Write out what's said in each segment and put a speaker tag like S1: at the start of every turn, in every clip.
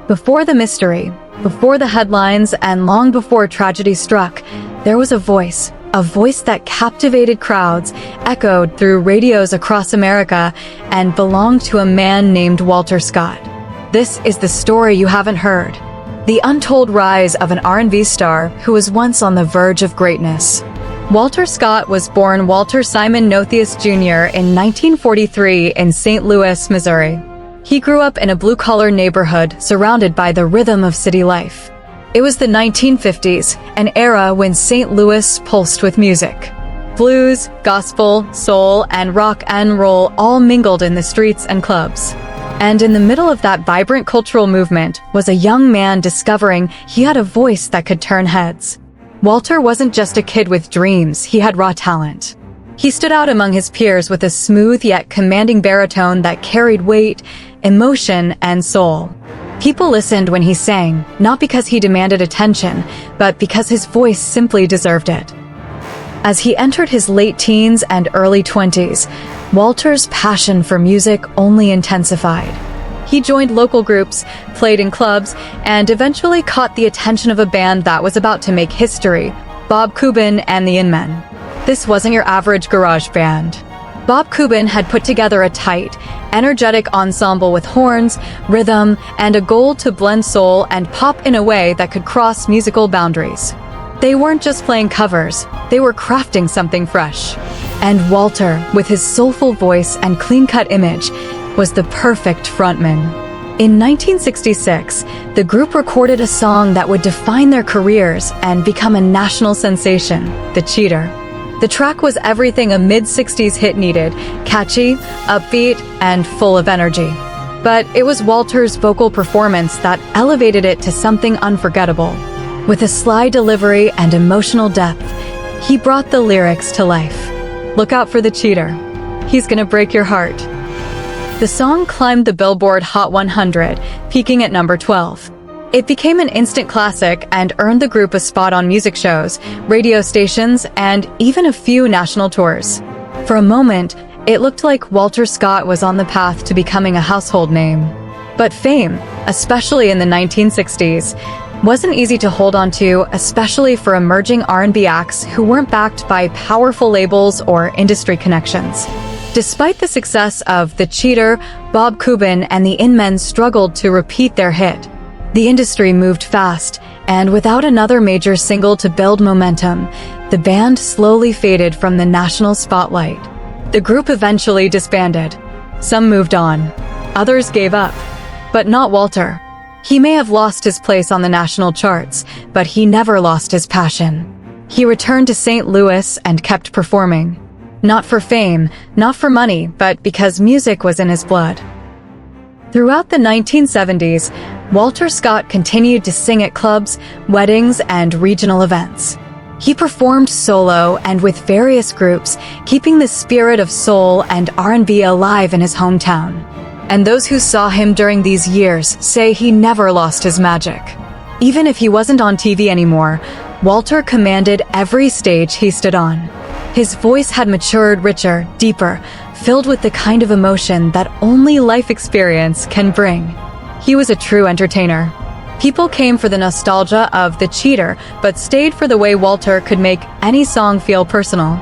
S1: Before the mystery, before the headlines, and long before tragedy struck, there was a voice that captivated crowds, echoed through radios across America, and belonged to a man named Walter Scott. This is the story you haven't heard. The untold rise of an R&B star who was once on the verge of greatness. Walter Scott was born Walter Simon Nothius Jr. in 1943 in St. Louis, Missouri. He grew up in a blue-collar neighborhood surrounded by the rhythm of city life. It was the 1950s, an era when St. Louis pulsed with music. Blues, gospel, soul, and rock and roll all mingled in the streets and clubs. And in the middle of that vibrant cultural movement was a young man discovering he had a voice that could turn heads. Walter wasn't just a kid with dreams, he had raw talent. He stood out among his peers with a smooth yet commanding baritone that carried weight, emotion, and soul. People listened when he sang, not because he demanded attention, but because his voice simply deserved it. As he entered his late teens and early 20s, Walter's passion for music only intensified. He joined local groups, played in clubs, and eventually caught the attention of a band that was about to make history, Bob Kuban and the In-Men. This wasn't your average garage band. Bob Kuban had put together a tight, energetic ensemble with horns, rhythm, and a goal to blend soul and pop in a way that could cross musical boundaries. They weren't just playing covers, they were crafting something fresh. And Walter, with his soulful voice and clean-cut image, was the perfect frontman. In 1966, the group recorded a song that would define their careers and become a national sensation, The Cheater. The track was everything a mid-60s hit needed, catchy, upbeat, and full of energy. But it was Walter's vocal performance that elevated it to something unforgettable. With a sly delivery and emotional depth, he brought the lyrics to life. Look out for the cheater. He's gonna break your heart. The song climbed the Billboard Hot 100, peaking at number 12. It became an instant classic and earned the group a spot on music shows, radio stations, and even a few national tours. For a moment, it looked like Walter Scott was on the path to becoming a household name. But fame, especially in the 1960s, wasn't easy to hold on to, especially for emerging R&B acts who weren't backed by powerful labels or industry connections. Despite the success of The Cheater, Bob Kuban and the In-Men struggled to repeat their hit. The industry moved fast, and without another major single to build momentum, the band slowly faded from the national spotlight. The group eventually disbanded. Some moved on. Others gave up. But not Walter. He may have lost his place on the national charts, but he never lost his passion. He returned to St. Louis and kept performing. Not for fame, not for money, but because music was in his blood. Throughout the 1970s, Walter Scott continued to sing at clubs, weddings, and regional events. He performed solo and with various groups, keeping the spirit of soul and R&B alive in his hometown. And those who saw him during these years say he never lost his magic. Even if he wasn't on TV anymore, Walter commanded every stage he stood on. His voice had matured richer, deeper, filled with the kind of emotion that only life experience can bring. He was a true entertainer. People came for the nostalgia of The Cheater, but stayed for the way Walter could make any song feel personal.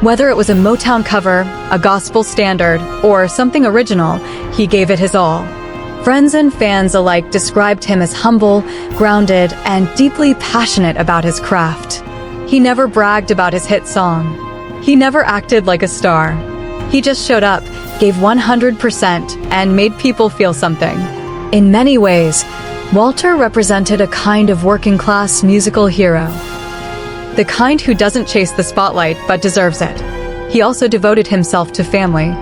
S1: Whether it was a Motown cover, a gospel standard, or something original, he gave it his all. Friends and fans alike described him as humble, grounded, and deeply passionate about his craft. He never bragged about his hit song. He never acted like a star. He just showed up, gave 100%, and made people feel something. In many ways, Walter represented a kind of working-class musical hero. The kind who doesn't chase the spotlight but deserves it. He also devoted himself to family.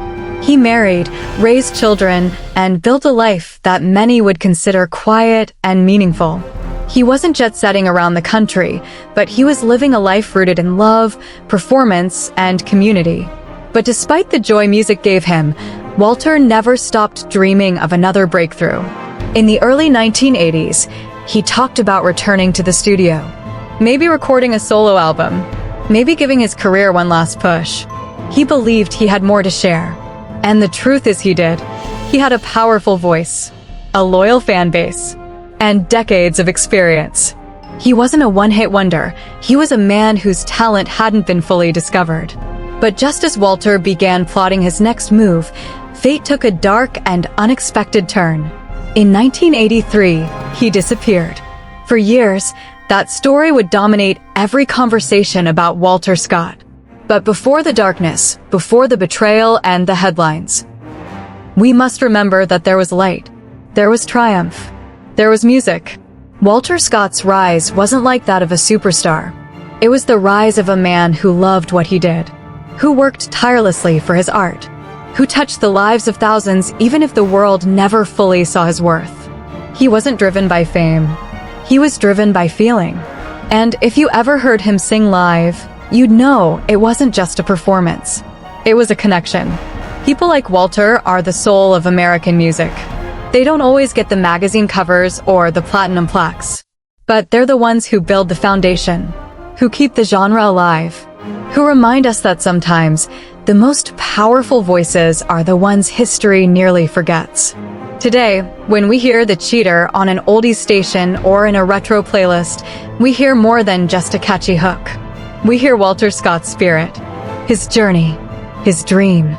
S1: He married, raised children, and built a life that many would consider quiet and meaningful. He wasn't jet-setting around the country, but he was living a life rooted in love, performance, and community. But despite the joy music gave him, Walter never stopped dreaming of another breakthrough. In the early 1980s, he talked about returning to the studio. Maybe recording a solo album. Maybe giving his career one last push. He believed he had more to share. And the truth is he did. He had a powerful voice, a loyal fan base, and decades of experience. He wasn't a one-hit wonder. He was a man whose talent hadn't been fully discovered. But just as Walter began plotting his next move, fate took a dark and unexpected turn. In 1983, he disappeared. For years, that story would dominate every conversation about Walter Scott. But before the darkness, before the betrayal and the headlines, we must remember that there was light. There was triumph. There was music. Walter Scott's rise wasn't like that of a superstar. It was the rise of a man who loved what he did, who worked tirelessly for his art, who touched the lives of thousands even if the world never fully saw his worth. He wasn't driven by fame. He was driven by feeling. And if you ever heard him sing live, you'd know it wasn't just a performance. It was a connection. People like Walter are the soul of American music. They don't always get the magazine covers or the platinum plaques, but they're the ones who build the foundation, who keep the genre alive, who remind us that sometimes the most powerful voices are the ones history nearly forgets. Today, when we hear The Cheater on an oldies station or in a retro playlist, we hear more than just a catchy hook. We hear Walter Scott's spirit, his journey, his dream.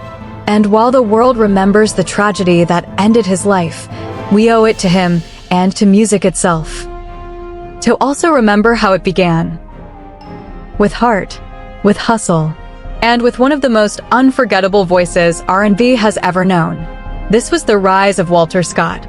S1: And while the world remembers the tragedy that ended his life, we owe it to him and to music itself to also remember how it began. With heart, with hustle, and with one of the most unforgettable voices R&B has ever known. This was the rise of Walter Scott,